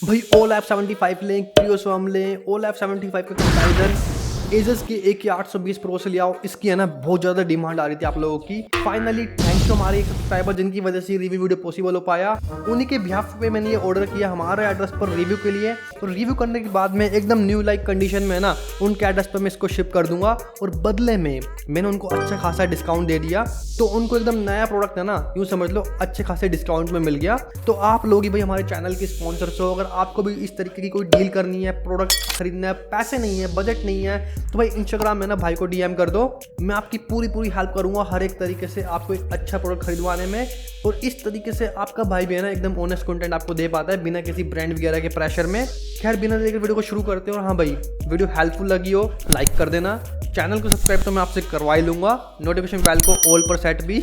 भाई ओल एफ 75 लें, क्रियोस्वाम लें, ओल एफ 75 का कंपैरिजन एजस की AK820 प्रो से ले आओ। इसकी है ना बहुत ज़्यादा डिमांड आ रही थी आप लोगों की। फाइनली थैंक्स टू हमारे एक सब्सक्राइबर जिनकी वजह से रिव्यू वीडियो पॉसिबल हो पाया। उन्हीं के बिहाफ पे मैंने ये ऑर्डर किया हमारे एड्रेस पर रिव्यू के लिए। तो रिव्यू करने के बाद में एकदम न्यू लाइक कंडीशन में ना उनके एड्रेस पर मैं इसको शिप कर दूंगा और बदले में मैंने उनको अच्छा खासा डिस्काउंट दे दिया। तो उनको एकदम नया प्रोडक्ट है ना, यूँ समझ लो अच्छे खासे डिस्काउंट में मिल गया। तो आप लोग ही भाई हमारे चैनल के स्पॉन्सर्स हो, अगर आपको भी इस तरीके की कोई डील करनी है, प्रोडक्ट खरीदना है, पैसे नहीं है, बजट नहीं है, तो भाई इंस्टाग्राम में ना भाई को DM कर दो। मैं आपकी पूरी हेल्प करूंगा हर एक तरीके से आपको एक अच्छा प्रोडक्ट खरीदवाने में। और इस तरीके से आपका भाई भी है ना एकदम ऑनेस्ट कंटेंट आपको दे पाता है बिना किसी ब्रांड वगैरह के प्रेशर में। खैर बिना देर के वीडियो को शुरू करते हैं। और हाँ भाई, वीडियो हेल्पफुल लगी हो लाइक कर देना, चैनल को सब्सक्राइब तो मैं आपसे करवा ही लूंगा, नोटिफिकेशन बेल को ऑल पर सेट भी।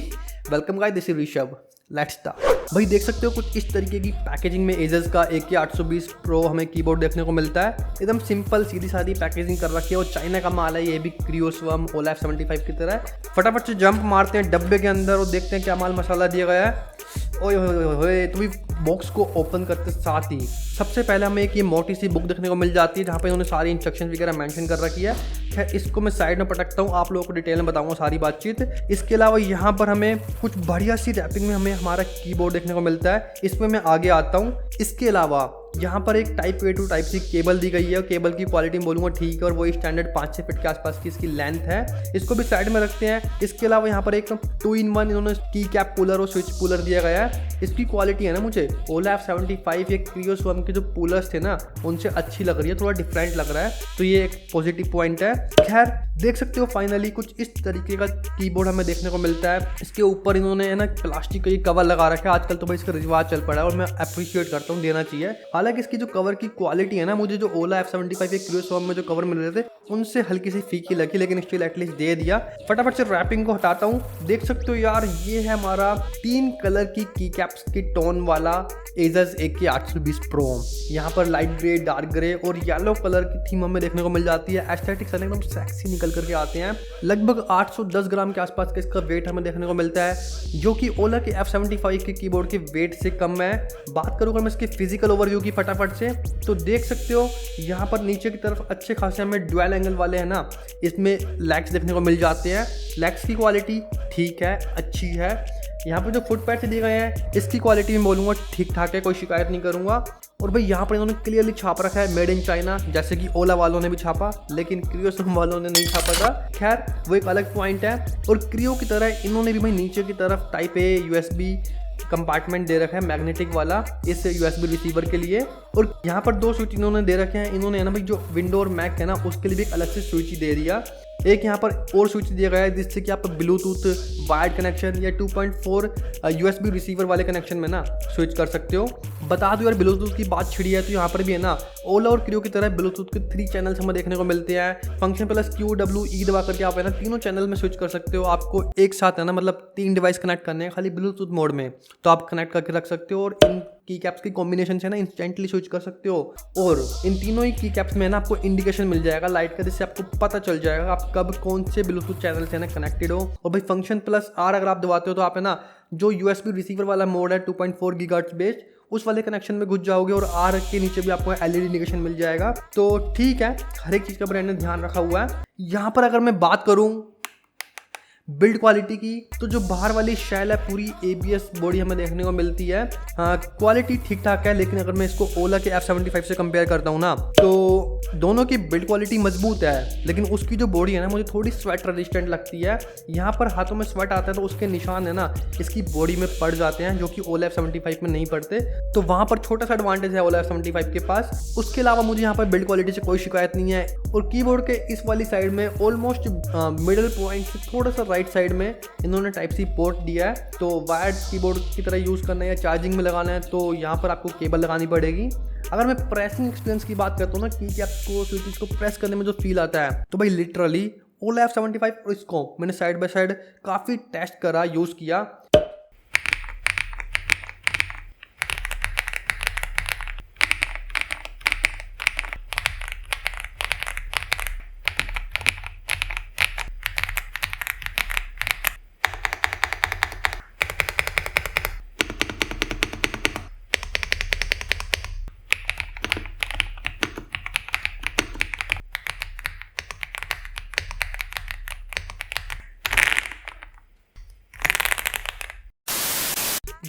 Welcome guys, this is Rishabh, let's start. भाई देख सकते हो कुछ इस तरीके की पैकेजिंग में एजस का AK820 प्रो हमें कीबोर्ड देखने को मिलता है। एकदम सिंपल सीधी सादी पैकेजिंग कर रखी है और चाइना का माल है, ये भी क्रियोस्वाम ओल एफ 75 की तरह। फटाफट से जंप मारते हैं डब्बे के अंदर और देखते हैं क्या माल मसाला दिया गया है। ओए होए, तो भी बॉक्स को ओपन करते साथ ही सबसे पहले हमें एक ये मोटी सी बुक देखने को मिल जाती है जहाँ पे उन्होंने सारी इंस्ट्रक्शन वगैरह मेंशन कर रखी है। खैर इसको मैं साइड में पटकता हूँ, आप लोगों को डिटेल में बताऊंगा सारी बातचीत। इसके अलावा यहाँ पर हमें कुछ बढ़िया सी रैपिंग में हमें हमारा कीबोर्ड देखने को मिलता है। इसमें मैं आगे आता हूँ। इसके अलावा यहाँ पर एक Type-A to Type-C केबल दी गई है। केबल की क्वालिटी में बोलूँगा ठीक है और वही स्टैंडर्ड 5-6 फीट के आसपास की इसकी लेंथ है। इसको भी साइड में रखते हैं। इसके अलावा यहाँ पर एक 2-in-1 इन्होंने की कैप कूलर और स्विच कूलर दिया गया है। इसकी क्वालिटी है ना मुझे ओल एफ 75 या क्रियोस्वाम के जो कूलर्स थे ना उनसे अच्छी लग रही है, थोड़ा डिफरेंट लग रहा है, तो ये एक पॉजिटिव पॉइंट है। खैर देख सकते हो फाइनली कुछ इस तरीके का कीबोर्ड हमें देखने को मिलता है। इसके ऊपर इन्होंने है ना प्लास्टिक का ये कवर लगा रखा है। आजकल तो भाई इसका रिवाज चल पड़ा है और मैं अप्रिशिएट करता हूँ, देना चाहिए। हालांकि इसकी जो कवर की क्वालिटी है ना, मुझे जो ओला एफ 75 या क्रियोस्वाम में जो कवर मिल रहे थे उनसे हल्की सी फीकी लगी, लेकिन स्टिल एटलीस्ट दे दिया। फटाफट से रैपिंग को हटाता हूँ। देख सकते हो यार, ये है हमारा 3 कलर की कैप्स की टोन वाला एजस AK820 प्रो। यहाँ पर लाइट ग्रे, डार्क ग्रे और येलो कलर की थीम हमें देखने को मिल जाती है। एस्थेटिक्स एकदम सेक्सी निकल करके आते हैं। लगभग 810 ग्राम के आसपास का इसका वेट हमें देखने को मिलता है, जो कि ओला के F75 के कीबोर्ड के वेट से कम है। बात करूँ अगर मैं इसके फिजिकल ओवरव्यू की फटाफट से, तो देख सकते हो यहाँ पर नीचे की तरफ अच्छे खासे हमें ड्यूल एंगल वाले है ना, इसमें लेग्स देखने को मिल जाते हैं। लेग्स की क्वालिटी ठीक है, अच्छी है। यहाँ पर जो फुट पैड्स दिए गए हैं इसकी क्वालिटी में बोलूँगा ठीक ठाक है, कोई शिकायत नहीं करूँगा। और भाई यहाँ पर इन्होंने क्लियरली छाप रखा है मेड इन चाइना, जैसे कि ओला वालों ने भी छापा लेकिन क्रियोस्वाम वालों ने नहीं छापा था। खैर वो एक अलग पॉइंट है। और क्रियो की तरह इन्होंने भी भाई नीचे की तरफ Type-A USB कंपार्टमेंट दे रखा है मैग्नेटिक वाला इस USB रिसीवर के लिए। और यहाँ पर 2 स्विच इन्होंने दे रखे हैं। इन्होंने है ना भाई जो विंडो और मैक है ना उसके लिए भी एक अलग से स्विच दे दिया। एक यहाँ पर और स्विच दिया गया है जिससे कि आप ब्लूटूथ वायर्ड कनेक्शन या 2.4 USB रिसीवर वाले कनेक्शन में ना स्विच कर सकते हो। बता दो यार, ब्लूटूथ की बात छिड़ी है तो यहाँ पर भी है ना ओला और क्रियो की तरह ब्लूटूथ के 3 चैनल्स हमें देखने को मिलते हैं। फंक्शन प्लस QWE दबा करके आप है ना तीनों चैनल में स्विच कर सकते हो। आपको एक साथ है ना मतलब 3 डिवाइस कनेक्ट करने हैं खाली ब्लूटूथ मोड में, तो आप कनेक्ट करके रख सकते हो और इन की कैप्स की कॉम्बिनेशन से ना इंस्टेंटली स्विच कर सकते हो। और इन तीनों ही की कैप्स में ना आपको इंडिकेशन मिल जाएगा लाइट का, जिससे आपको पता चल जाएगा आप कब कौन से ब्लूटूथ चैनल से ना कनेक्टेड हो। और भाई फंक्शन प्लस R अगर आप दबाते हो तो आप है ना जो USB रिसीवर वाला मोड है 2.4 गीगाहर्ट्ज बेस, उस वाले कनेक्शन में घुस जाओगे और R के नीचे भी आपको LED इंडिकेशन मिल जाएगा। तो ठीक है, हर एक चीज़ का ब्रांड ने ध्यान रखा हुआ है। यहाँ पर अगर मैं बात करूँ बिल्ड क्वालिटी की, तो जो बाहर वाली शेल है पूरी ABS बॉडी हमें देखने को मिलती है। क्वालिटी ठीक ठाक है, लेकिन अगर मैं इसको ओला के F75 से कंपेयर करता हूँ ना, तो दोनों की बिल्ड क्वालिटी मजबूत है, लेकिन उसकी जो बॉडी है ना मुझे थोड़ी स्वेट रेजिस्टेंट लगती है। यहाँ पर हाथों में स्वेट आता है तो उसके निशान है ना इसकी बॉडी में पड़ जाते हैं, जो कि ओला F75 में नहीं पड़ते। तो वहाँ पर छोटा सा एडवांटेज है ओला F75 के पास। उसके अलावा मुझे यहाँ पर बिल्ड क्वालिटी से कोई शिकायत नहीं है। और कीबोर्ड के इस वाली साइड में ऑलमोस्ट मिडल पॉइंट से थोड़ा सा राइट साइड में इन्होंने Type-C पोर्ट दिया है। तो वायर्ड कीबोर्ड की तरह यूज़ करना है या चार्जिंग में लगाना है तो यहाँ पर आपको केबल लगानी पड़ेगी। अगर मैं प्रेसिंग एक्सपीरियंस की बात करता हूँ ना, की कैप्स को स्विचेस को प्रेस करने में जो फील आता है, तो भाई लिटरली ओला F75 और इसको मैंने साइड बाय साइड काफ़ी टेस्ट करा, यूज़ किया।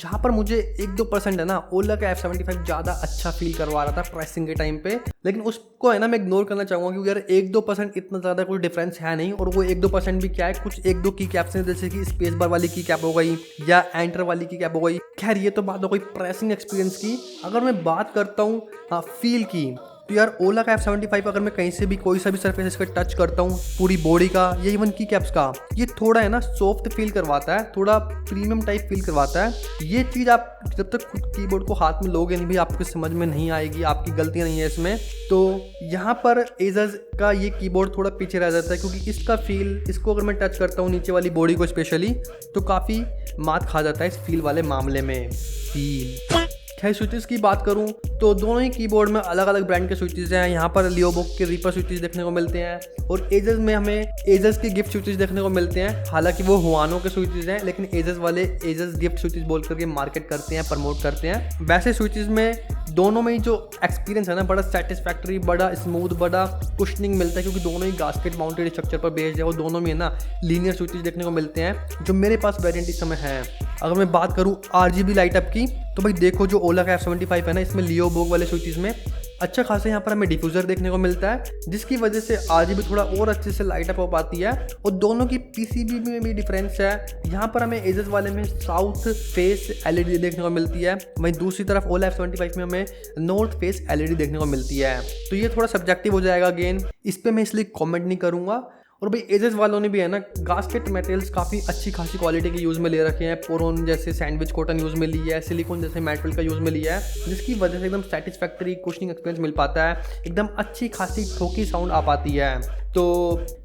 जहाँ पर मुझे 1-2% है ना ओला का F75 ज़्यादा अच्छा फील करवा रहा था प्राइसिंग के टाइम पे, लेकिन उसको है ना मैं इग्नोर करना चाहूँगा क्योंकि यार 1-2% इतना ज़्यादा कोई डिफरेंस है नहीं। और वो 1-2% भी क्या है, कुछ 1-2 की कैप्स हैं जैसे कि स्पेस बार वाली की कैप हो गई या एंटर वाली की कैप हो गई। खैर ये तो बात हो गई प्राइसिंग एक्सपीरियंस की। अगर मैं बात करता हूँ फील की, तो यार ओला का F75 अगर मैं कहीं से भी कोई सा भी सरफेस इसका टच करता हूँ, पूरी बॉडी का या इवन की कैप्स का, ये थोड़ा है ना सॉफ्ट फील करवाता है, थोड़ा प्रीमियम टाइप फील करवाता है। ये चीज़ आप जब तक खुद कीबोर्ड को हाथ में लोगे नहीं भी आपको समझ में नहीं आएगी, आपकी गलती नहीं है इसमें। तो यहाँ पर एजस का ये कीबोर्ड थोड़ा पीछे रह जाता है क्योंकि इसका फील, इसको अगर मैं टच करता हूँ नीचे वाली बॉडी को स्पेशली, तो काफ़ी मात खा जाता है इस फील वाले मामले में। फील खैर स्विचेस की बात करूं तो दोनों ही कीबोर्ड में अलग अलग ब्रांड के स्विचेस हैं। यहाँ पर लियोबुक के रीपर स्विचेस देखने को मिलते हैं और एजस में हमें एजस के गिफ्ट स्विचेस देखने को मिलते हैं। हालांकि वो हुआनो के स्विचेस हैं, लेकिन एजस वाले एजस गिफ्ट स्विचेस बोल करके मार्केट करते हैं, प्रमोट करते हैं। वैसे स्विचेस में दोनों में ही जो एक्सपीरियंस है ना बड़ा सेटिस्फैक्टरी, बड़ा स्मूथ, बड़ा कुशनिंग मिलता है क्योंकि दोनों ही गास्केट माउंटेड स्ट्रक्चर पर बेस्ड है और दोनों में है ना लीनियर स्विचेस देखने को मिलते हैं जो मेरे पास वेरिएंट इस समय है। अगर मैं बात करूँ RGB लाइट अप की, तो भाई देखो जो ओला का F75 है ना, इसमें लियोबुक वाले स्विचेस में अच्छा खासा यहाँ पर हमें डिफ्यूज़र देखने को मिलता है जिसकी वजह से RGB थोड़ा और अच्छे से लाइट अप हो पाती है। और दोनों की PCB में भी डिफरेंस है। यहाँ पर हमें एजस वाले में साउथ फेस LED देखने को मिलती है, वहीं दूसरी तरफ ओला F75 में हमें नॉर्थ फेस LED देखने को मिलती है। तो ये थोड़ा सब्जेक्टिव हो जाएगा अगेन, इस पर मैं इसलिए कॉमेंट नहीं करूँगा। और भाई एजस वालों ने भी है ना गास्केट मटेरियल्स काफ़ी अच्छी खासी क्वालिटी के यूज़ में ले रखे हैं। पोरोन जैसे सैंडविच कॉटन यूज़ में लिया है, सिलिकॉन जैसे मेटल का यूज़ में लिया है, जिसकी वजह से एकदम सेटिस्फैक्टरी कुशनिंग एक्सपीरियंस मिल पाता है, एकदम अच्छी खासी ठोकी साउंड आ पाती है। तो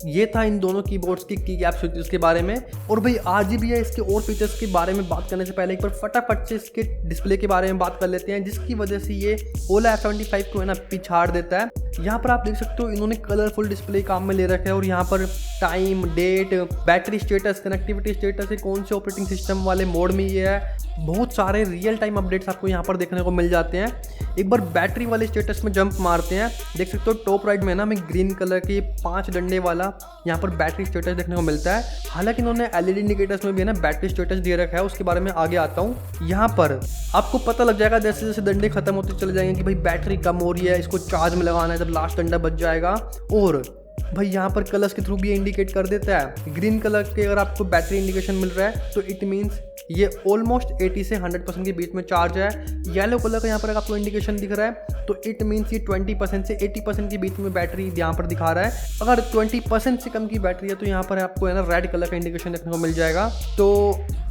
ये था इन दोनों कीबोर्ड्स की कैप स्विचेस के बारे में। और भाई RGB है इसके और फीचर्स के बारे में बात करने से पहले एक बार फटाफट से इसके डिस्प्ले के बारे में बात कर लेते हैं, जिसकी वजह से ये ओला F75 को है ना पिछाड़ देता है। यहाँ पर आप देख सकते हो इन्होंने कलरफुल डिस्प्ले काम में ले रखा है और यहाँ पर time, date, battery status, connectivity status, कौन से ऑपरेटिंग सिस्टम वाले मोड में ये है, बहुत सारे रियल टाइम अपडेट्स आपको यहाँ पर देखने को मिल जाते हैं। एक बार बैटरी वाले स्टेटस में जंप मारते हैं, देख सकते हो टॉप राइट में ना हमें ग्रीन कलर की 5 डंडे वाला यहाँ पर बैटरी स्टेटस देखने को मिलता है। हालांकि इन्होंने LED इंडिकेटर्स में भी है ना बैटरी स्टेटस दे रखा है, उसके बारे में आगे आता हूँ। यहाँ पर आपको पता लग जाएगा जैसे जैसे डंडे खत्म होते चले जाएंगे कि भाई बैटरी कम हो रही है, इसको चार्ज में लगाना है जब लास्ट डंडा बच जाएगा। और भाई यहाँ पर कलर्स के थ्रू भी इंडिकेट कर देता है। ग्रीन कलर के अगर आपको बैटरी इंडिकेशन मिल रहा है तो इट मीन्स ये ऑलमोस्ट 80 से 100% के बीच में चार्ज है। येलो कलर का यहाँ पर अगर आपको इंडिकेशन दिख रहा है तो इट मीन्स ये 20% से 80% के बीच में बैटरी यहाँ पर दिखा रहा है। अगर 20% से कम की बैटरी है तो यहाँ पर आपको है ना रेड कलर का इंडिकेशन देखने को मिल जाएगा। तो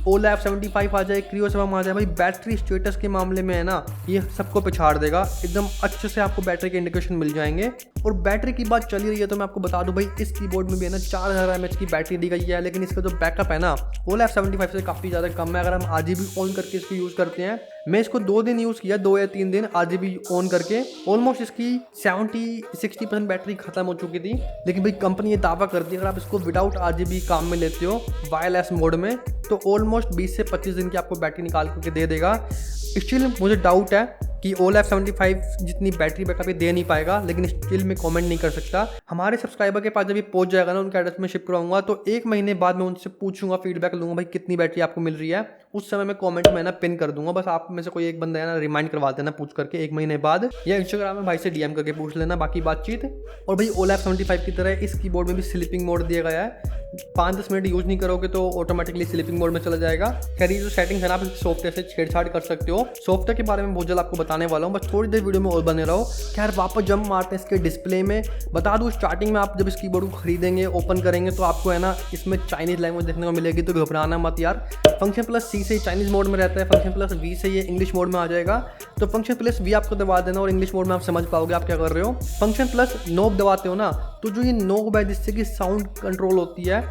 ओला F75 आ जाए, क्रियो 7 आ जाए, भाई बैटरी स्टेटस के मामले में है ना ये सबको पिछाड़ देगा, एकदम अच्छे से आपको बैटरी के इंडिकेशन मिल जाएंगे। और बैटरी की बात चली रही है तो मैं आपको बता दूं भाई इस कीबोर्ड में भी है ना 4000 mAh की बैटरी दी गई है, लेकिन इसका जो बैकअप है ना ओला F75 से काफ़ी ज़्यादा कम है। अगर हम RGB ऑन करके इसको यूज़ करते हैं, मैं इसको 2 दिन यूज़ किया, 2 या 3 दिन RGB ऑन करके, ऑलमोस्ट इसकी 70-60% बैटरी खत्म हो चुकी थी। लेकिन भाई कंपनी ये दावा करती है अगर आप इसको विदाउट RGB काम में लेते हो वायरलेस मोड में तो ऑलमोस्ट 20 से 25 दिन की आपको बैटरी निकाल करके दे देगा। स्टिल मुझे डाउट है कि ओला F75 जितनी बैटरी बैकअप दे नहीं पाएगा, लेकिन स्टिल मैं कमेंट नहीं कर सकता। हमारे सब्सक्राइबर के पास जब ये पहुंच जाएगा ना उनके एड्रेस में शिप कराऊंगा तो 1 महीने बाद मैं उनसे पूछूंगा, फीडबैक लूंगा भाई कितनी बैटरी आपको मिल रही है, उस समय मैं कमेंट में ना पिन कर दूंगा। बस आप में से कोई एक बंदा है ना रिमाइंड करवा देना पूछ करके 1 महीने बाद, या इंस्टाग्राम में भाई से DM करके पूछ लेना बाकी बातचीत। और भाई ओला F75 की तरह इस कीबोर्ड में भी स्लीपिंग मोड दिया गया है, 5-10 मिनट यूज़ नहीं करोगे तो ऑटोमेटिकली स्लीपिंग मोड में चला जाएगा। खैर ये जो सेटिंग्स है ना आप सॉफ्टवेयर से छेड़छाड़ कर सकते हो, सॉफ्टवेयर के बारे में बहुत जल्द आपको बताने वाला हूँ, बस थोड़ी देर वीडियो में और बने रहो। खैर वापस जंप मारते हैं इसके डिस्प्ले में। बता दूँ स्टार्टिंग में आप जब इस कीबोर्ड को खरीदेंगे, ओपन करेंगे तो आपको है ना इसमें चाइनीज़ लैंग्वेज देखने को मिलेगी, तो घबराना मत यार। फंक्शन+C से चाइनीज़ मोड में रहता है, फंक्शन+V से ये इंग्लिश मोड में आ जाएगा। तो फंक्शन+V आपको दबा देना और इंग्लिश मोड में आप समझ पाओगे आप क्या कर रहे हो। फंक्शन+ नोब दबाते हो ना तो जो ये नोब है जिससे कि साउंड कंट्रोल होती है,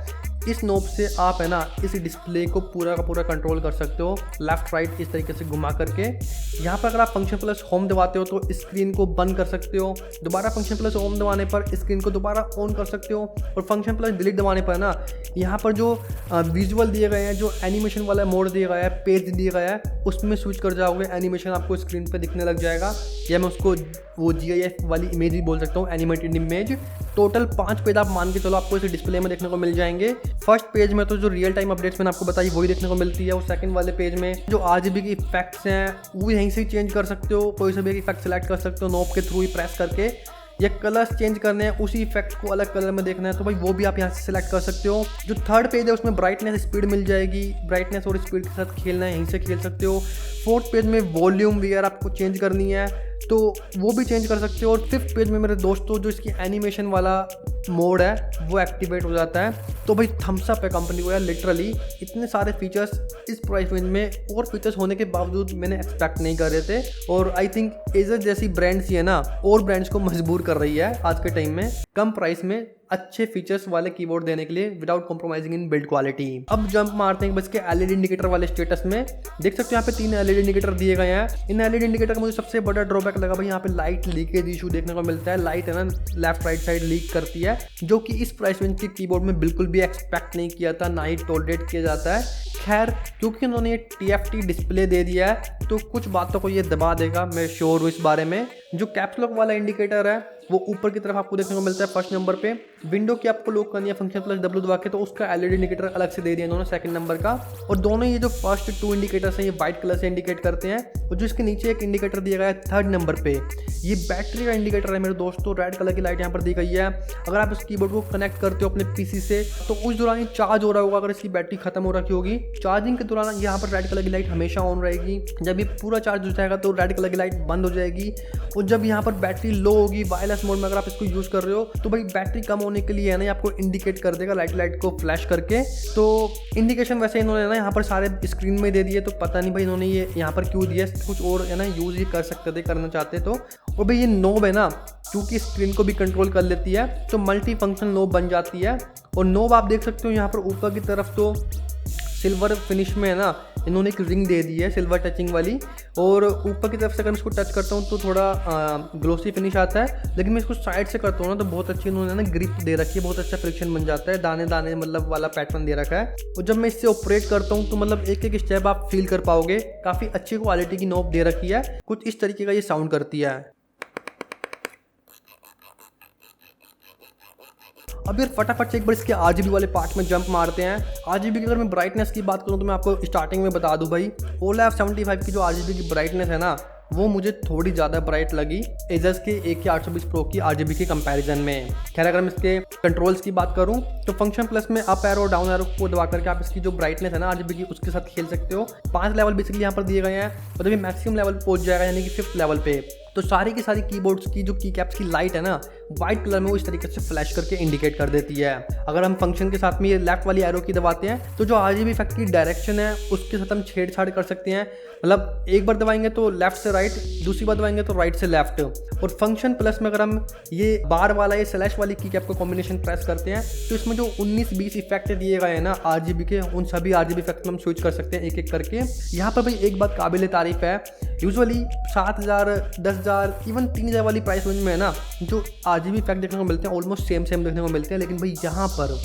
इस नोब से आप है ना इस डिस्प्ले को पूरा का पूरा कंट्रोल कर सकते हो, लेफ्ट राइट इस तरीके से घुमा करके। यहाँ पर अगर आप फंक्शन+ होम दबाते हो तो स्क्रीन को बंद कर सकते हो, दोबारा फंक्शन+ होम दबाने पर स्क्रीन को दोबारा ऑन कर सकते हो, और फंक्शन+ डिलीट दबाने पर ना यहाँ पर जो विजुअल दिए गए हैं, जो एनिमेशन वाला मोड दिया गया है, पेज दिया गया है, उसमें स्विच कर जाओगे, एनिमेशन आपको स्क्रीन पर दिखने लग जाएगा, या मैं उसको वो GIF वाली इमेज भी बोल सकता हूँ, एनिमेटेड इमेज। टोटल 5 पेज आप मान के चलो आपको इसे डिस्प्ले में देखने को मिल जाएंगे। फर्स्ट पेज में तो जो रियल टाइम अपडेट्स मैंने आपको बताई वही देखने को मिलती है, और सेकंड वाले पेज में जो RGB के इफेक्ट्स हैं वो यहीं से ही चेंज कर सकते हो, कोई सा भी एक इफेक्ट सेलेक्ट कर सकते हो नॉब के थ्रू ही प्रेस करके, या कलर्स चेंज करने हैं उसी इफेक्ट को अलग कलर में देखना है तो भाई वो भी आप यहाँ से सिलेक्ट कर सकते हो। जो थर्ड पेज है उसमें ब्राइटनेस स्पीड मिल जाएगी, ब्राइटनेस और स्पीड के साथ खेलना है यहीं से खेल सकते हो। फोर्थ पेज में वॉल्यूम वगैरह आपको चेंज करनी है तो वो भी चेंज कर सकते हो। और फिफ्थ पेज में मेरे दोस्तों जो इसकी एनिमेशन वाला मोड है वो एक्टिवेट हो जाता है। तो भाई थम्स अप है कंपनी को यार, लिटरली इतने सारे फीचर्स इस प्राइस रेंज में और फीचर्स होने के बावजूद मैंने एक्सपेक्ट नहीं कर रहे थे। और आई थिंक एजर जैसी ब्रांड्स ही है ना और ब्रांड्स को मजबूर कर रही है आज के टाइम में कम प्राइस में अच्छे फीचर्स वाले कीबोर्ड देने के लिए without compromising in build quality. अब जंप मारते हैं बस के LED इंडिकेटर वाले स्टेटस में। देख सकते हो यहाँ पे 3 LED इंडिकेटर दिए गए हैं। इन LED इंडिकेटर का मुझे सबसे बड़ा ड्रॉबैक लगा भाई यहाँ पे लाइट लीकेज इशू देखने को मिलता है। लाइट है ना लेफ्ट राइट साइड लीक करती है, जो कि इस प्राइस रेंज के कीबोर्ड में बिल्कुल भी एक्सपेक्ट नहीं किया था, ना ही टॉलरेट किया जाता है। खैर क्योंकि उन्होंने ये TFT डिस्प्ले दे दिया है तो कुछ बातों को ये दबा देगा, मैं श्योर हूँ इस बारे में। जो कैप्स लॉक वाला इंडिकेटर है वो ऊपर की तरफ आपको देखने को मिलता है फर्स्ट नंबर पे। विंडो की आपको लॉक करनी है फंक्शन प्लस W दबा के तो उसका LED इंडिकेटर अलग से दे दिया इन्होंने सेकंड नंबर का। और दोनों ये जो फर्स्ट 2 इंडिकेटर्स हैं ये वाइट कलर से इंडिकेट करते हैं, और जो इसके नीचे एक इंडिकेटर दिया गया है थर्ड नंबर पे ये बैटरी का इंडिकेटर है मेरे दोस्तों। रेड कलर की लाइट यहाँ पर दी गई है। अगर आप इस कीबोर्ड को कनेक्ट करते हो अपने PC से तो उस दौरान ये चार्ज हो रहा होगा, अगर इसकी बैटरी खत्म हो रखी होगी चार्जिंग के दौरान यहाँ पर रेड कलर की लाइट हमेशा ऑन रहेगी। जब ये पूरा चार्ज हो जाएगा तो रेड कलर की लाइट बंद हो जाएगी। और जब यहाँ पर बैटरी लो होगी वायरलेस मोड में अगर आप इसको यूज़ कर रहे हो तो भाई बैटरी कम होने के लिए है ना आपको इंडिकेट कर देगा लाइट को फ्लैश करके। तो इंडिकेशन वैसे इन्होंने ना यहाँ पर सारे स्क्रीन में दे दिए, तो पता नहीं भाई इन्होंने ये यहाँ पर क्यों दिया, कुछ और है ना यूज़ ही कर सकते थे करना चाहते तो। और भाई ये नोब है ना क्योंकि स्क्रीन को भी कंट्रोल कर लेती है तो मल्टी फंक्शन नोब बन जाती है। और नोब आप देख सकते हो यहाँ पर ऊपर की तरफ तो सिल्वर फिनिश में है ना इन्होंने एक रिंग दे दी है सिल्वर टचिंग वाली, और ऊपर की तरफ से अगर मैं इसको टच करता हूँ तो थोड़ा ग्लोसी फिनिश आता है। लेकिन मैं इसको साइड से करता हूँ ना तो बहुत अच्छी इन्होंने ना ग्रिप दे रखी है, बहुत अच्छा फ्रिक्शन बन जाता है, दाने दाने मतलब वाला पैटर्न दे रखा है। और जब मैं इससे ऑपरेट करता हूँ तो मतलब एक एक स्टेप आप फील कर पाओगे। काफ़ी अच्छी क्वालिटी की नोब दे रखी है, कुछ इस तरीके का ये साउंड करती है। अब यार फटाफट से एक बार इसके RGB वाले पार्ट में जंप मारते हैं। RGB की अगर मैं ब्राइटनेस की बात करूँ तो मैं आपको स्टार्टिंग में बता दूं भाई OLED 75 की जो RGB की ब्राइटनेस है ना वो मुझे थोड़ी ज़्यादा ब्राइट लगी एजस के AK820 प्रो की RGB के कंपैरिजन में। खैर अगर मैं इसके कंट्रोल्स की बात करूं तो फंक्शन प्लस में अप एरो डाउन एरो को दबा करके आप इसकी जो ब्राइटनेस है ना RGB की उसके साथ खेल सकते हो। 5 लेवल बेसिकली यहाँ पर दिए गए हैं और जब ये मैक्सिमम लेवल पहुंच जाएगा यानी कि 5th लेवल पे तो सारी की सारी कीबोर्ड्स की जो की कैप्स की लाइट है ना वाइट कलर में वो इस तरीके से फ्लैश करके इंडिकेट कर देती है। अगर हम फंक्शन के साथ में ये लेफ्ट वाली एरो की दबाते हैं तो जो RGB इफेक्ट की डायरेक्शन है उसके साथ हम छेड़छाड़ कर सकते हैं। मतलब एक बार दबाएंगे तो लेफ्ट से राइट, दूसरी बार दबाएंगे तो राइट से लेफ्ट। और फंक्शन प्लस में अगर हम ये बार वाला ये स्लैश वाली की कैप को कॉम्बिनेशन प्रेस करते हैं तो इसमें जो 19-20 इफेक्ट दिए गए हैं ना RGB के उन सभी RGB इफेक्ट हम स्विच कर सकते हैं एक एक करके। यहाँ पर भाई एक बात काबिल तारीफ है, यूजुअली 7,000 10,000 इवन 3,000 वाली प्राइस रेंज में है ना जो RGB इफेक्ट देखने को मिलते हैं ऑलमोस्ट सेम देखने को मिलते हैं। लेकिन भाई यहाँ पर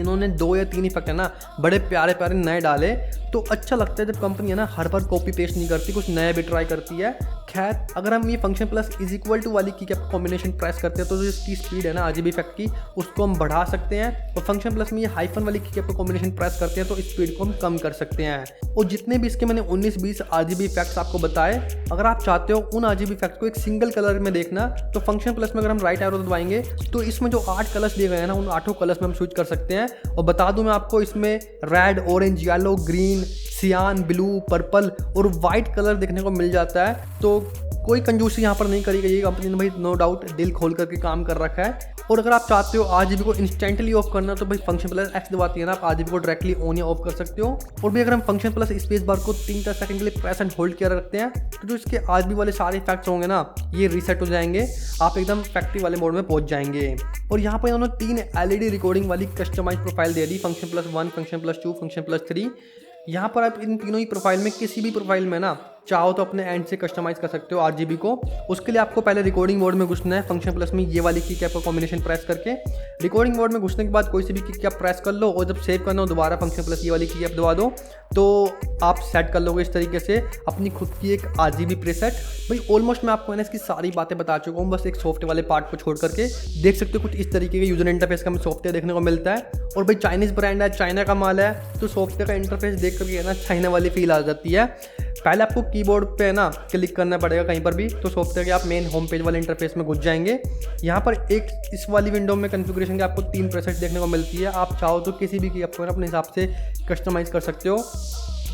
इन्होंने 2 या 3 इफेक्ट है ना बड़े प्यारे प्यारे नए डाले तो अच्छा लगता है जब कंपनी है ना हर बार कॉपी पेस्ट नहीं करती, कुछ नया भी ट्राई करती है। खैर अगर हम ये function plus is equal to वाली की कैप कॉम्बिनेशन प्रेस करते हैं तो जो इसकी स्पीड है ना RGB इफेक्ट की उसको हम बढ़ा सकते हैं, और फंक्शन प्लस में ये हाइफन वाली की कैप को कॉम्बिनेशन प्रेस करते हैं तो स्पीड को हम कम कर सकते हैं। और जितने भी इसके मैंने 19-20 RGB इफेक्ट्स आपको बताए, अगर आप चाहते हो उन RGB इफेक्ट को एक सिंगल कलर में देखना तो फंक्शन प्लस में अगर हम राइट एरो दबाएंगे तो इसमें जो 8 कलर्स दिए गए हैं ना उन 8 कलर्स में हम स्विच कर सकते हैं। और बता दूं मैं आपको इसमें रेड, ऑरेंज, येलो, ग्रीन, सियान, ब्लू, पर्पल और वाइट कलर देखने को मिल जाता है। तो कोई कंजूसी यहाँ पर नहीं करी गई है, कंपनी ने भाई नो डाउट दिल खोल करके काम कर रखा है। और अगर आप चाहते हो RGB को इंस्टेंटली ऑफ करना तो भाई फंक्शन प्लस X दबाती है ना आप RGB को डायरेक्टली ऑन या ऑफ कर सकते हो। और भी अगर हम फंक्शन प्लस स्पेस बार को 3-4 सेकंड के लिए प्रेस एंड होल्ड किया रखते हैं तो जो इसके RGB वाले सारे इफेक्ट्स होंगे ना ये रीसेट हो जाएंगे, आप एकदम फैक्ट्री वाले मोड में पहुंच जाएंगे। और यहाँ पर इन्होंने 3 LED रिकॉर्डिंग वाली कस्टमाइज प्रोफाइल दे दी, function plus 1, function plus 2, function plus 3। यहाँ पर आप इन तीनों ही प्रोफाइल में किसी भी प्रोफाइल में ना चाहो तो अपने एंड से कस्टमाइज़ कर सकते हो RGB को। उसके लिए आपको पहले रिकॉर्डिंग मोड में घुसना है, फंक्शन प्लस में ये वाली की कैप का कॉम्बिनेशन प्रेस करके। रिकॉर्डिंग मोड में घुसने के बाद कोई सी भी की कैप प्रेस कर लो और जब सेव करना हो दोबारा फंक्शन प्लस ये वाली की कैप दबा दो, तो आप सेट कर लोगे इस तरीके से अपनी खुद की एक RGB प्रीसेट। भाई ऑलमोस्ट मैं आपको है ना इसकी सारी बातें बता चुका हूँ, बस एक सॉफ्टवेयर वाले पार्ट को छोड़ करके। देख सकते हो कुछ इस तरीके के यूजर इंटरफेस का हमें सॉफ्टवेयर देखने को मिलता है। और भाई चाइनीज़ ब्रांड है, चाइना का माल है, तो सॉफ्टवेयर का इंटरफेस देख करके है ना चाइना वाली फील आ जाती है। पहले आपको कीबोर्ड पे है ना क्लिक करना पड़ेगा कहीं पर भी, तो सॉफ्टवेयर के आप मेन होम पेज वाले इंटरफेस में घुस जाएंगे। यहाँ पर एक इस वाली विंडो में कॉन्फ़िगरेशन के आपको 3 प्रेसेट्स देखने को मिलती है। आप चाहो तो किसी भी की आपको अपने हिसाब से कस्टमाइज़ कर सकते हो।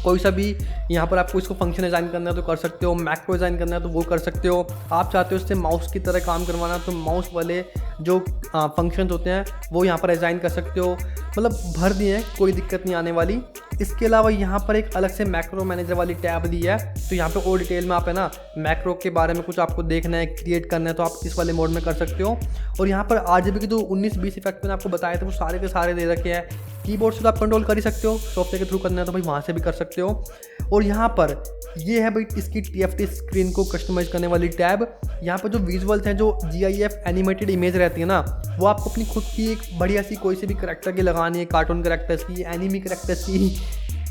कोई सा भी यहाँ पर आपको इसको फंक्शन डिज़ाइन करना है तो कर सकते हो, मैक्रो डिज़ाइन करना है तो वो कर सकते हो। आप चाहते हो इससे माउस की तरह काम करवाना तो माउस वाले जो फंक्शंस होते हैं वो यहाँ पर डिज़ाइन कर सकते हो। मतलब भर दिए हैं, कोई दिक्कत नहीं आने वाली। इसके अलावा यहाँ पर एक अलग से मैक्रो मैनेजर वाली टैब दी है, तो यहाँ पे और डिटेल में आप है ना मैक्रो के बारे में कुछ आपको देखना है, क्रिएट करना है, तो आप इस वाले मोड में कर सकते हो। और यहाँ पर RGB के जो 19-20 इफेक्ट मैंने आपको बताए थे वो सारे के सारे दे रखे हैं। कीबोर्ड से तो आप कंट्रोल कर ही सकते हो, सॉफ्टवेयर के थ्रू करना है तो भाई वहाँ से भी कर सकते हो। और यहाँ पर ये है भाई इसकी TFT स्क्रीन को कस्टमाइज़ करने वाली टैब। यहाँ पर जो विजुअल्स हैं, जो GIF एनिमेटेड इमेज रहती है ना, वो आपको अपनी खुद की एक बढ़िया सी कोई सी भी करेक्टर की लगानी है, कार्टून करेक्टर्स की, एनिमी करेक्टर्स की,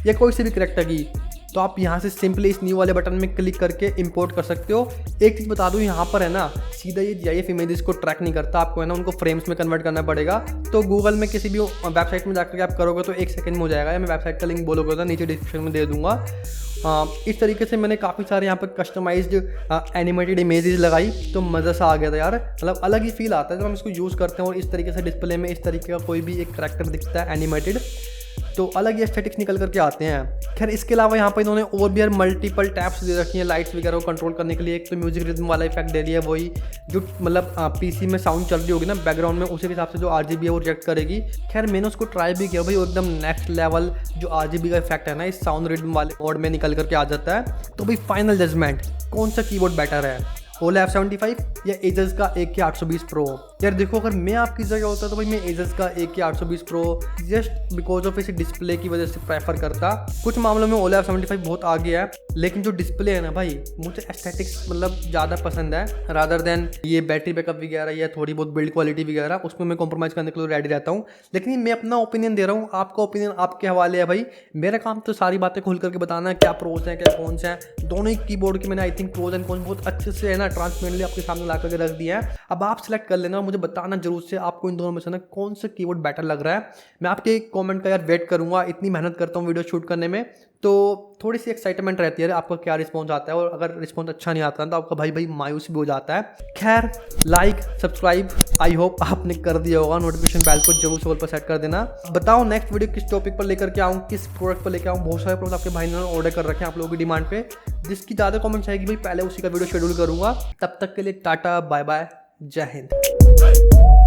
या कोई सी भी करेक्टर की, तो आप यहाँ से सिंपली इस न्यू वाले बटन में क्लिक करके इंपोर्ट कर सकते हो। एक चीज़ बता दूँ, यहाँ पर है ना सीधा ये GIF इमेजेस को ट्रैक नहीं करता, आपको है ना उनको फ्रेम्स में कन्वर्ट करना पड़ेगा। तो गूगल में किसी भी वेबसाइट में जाकर के आप करोगे तो 1 सेकंड में हो जाएगा, या मैं वेबसाइट का लिंक बोलोगे तो नीचे डिस्क्रिप्शन में दे दूँगा। इस तरीके से मैंने काफ़ी सारे यहाँ पर कस्टमाइज्ड एनिमेटेड इमेजेस लगाई, तो मज़ा सा आ गया था यार। मतलब अलग ही फील आता है जब हम इसको यूज़ करते हैं और इस तरीके से डिस्प्ले में इस तरीके का कोई भी एक करैक्टर दिखता है एनिमेटेड, तो अलग ही एस्थेटिक्स निकल करके आते हैं। खैर इसके अलावा यहाँ पर इन्होंने और भी यार मल्टीपल टैब्स दे रखी हैं लाइट्स वगैरह को कंट्रोल करने के लिए। एक तो म्यूजिक रिदम वाला इफेक्ट दे दिया है, वही जो मतलब PC में साउंड चल रही होगी ना बैकग्राउंड में, उसी के हिसाब से जो RGB है वो रिएक्ट करेगी। खैर मैंने उसको ट्राई भी किया भाई, वो एकदम नेक्स्ट लेवल जो RGB का इफेक्ट है ना इस साउंड रिदम वाले मोड में निकल करके आ जाता है। तो भाई फाइनल जजमेंट, कौन सा कीबोर्ड बेटर है, OLED F75 या Asus का AK820 Pro? यार देखो, अगर मैं आपकी जगह होता तो भाई मैं Asus का AK820 Pro just because of इस डिस्प्ले की वजह से प्रेफर करता। कुछ मामलों में OLED F75 बहुत आगे है, लेकिन जो डिस्प्ले है ना भाई, मुझे एस्थेटिक्स मतलब ज़्यादा पसंद है रादर देन ये बैटरी बैकअप वगैरह या थोड़ी बहुत बिल्ड क्वालिटी वगैरह, उसमें मैं कॉम्प्रोमाइज़ करने के लिए रेडी रहता हूँ। लेकिन मैं अपना ओपिनियन दे रहा हूँ, आपका ओपिनियन आपके हवाले है भाई। मेरा काम तो सारी बातें खुल करके बताना है, क्या प्रोज हैं क्या कौन से हैं। दोनों ही कीबोर्ड के मैंने I think pros and cons बहुत अच्छे से है ना ट्रांसपेरेंटली आपके सामने ला करके रख दिया है। अब आप सिलेक्ट कर लेना और मुझे बताना जरूर से आपको इन दोनों में से ना कौन सा कीबोर्ड बेटर लग रहा है। मैं आपके कमेंट का यार वेट करूंगा, इतनी मेहनत करता हूँ वीडियो शूट करने में, तो थोड़ी सी एक्साइटमेंट रहती है आपका क्या रिस्पॉन्स आता है। और अगर रिस्पॉन्स अच्छा नहीं आता तो आपका भाई मायूस भी हो जाता है। खैर लाइक सब्सक्राइब आई होप आपने कर दिया होगा, नोटिफिकेशन बेल को जरूर से ऑल पर सेट कर देना। बताओ नेक्स्ट वीडियो किस टॉपिक पर लेकर के आऊँ, किस प्रोडक्ट पर लेकर आऊँ। बहुत सारे प्रोडक्ट आपके भाई ने ऑर्डर कर रखे हैं आप लोगों की डिमांड पे, जिसकी ज़्यादा कमेंट्स आएगी भाई पहले उसी का वीडियो शेड्यूल करूँगा। तब तक के लिए टाटा बाय बाय, जय हिंद।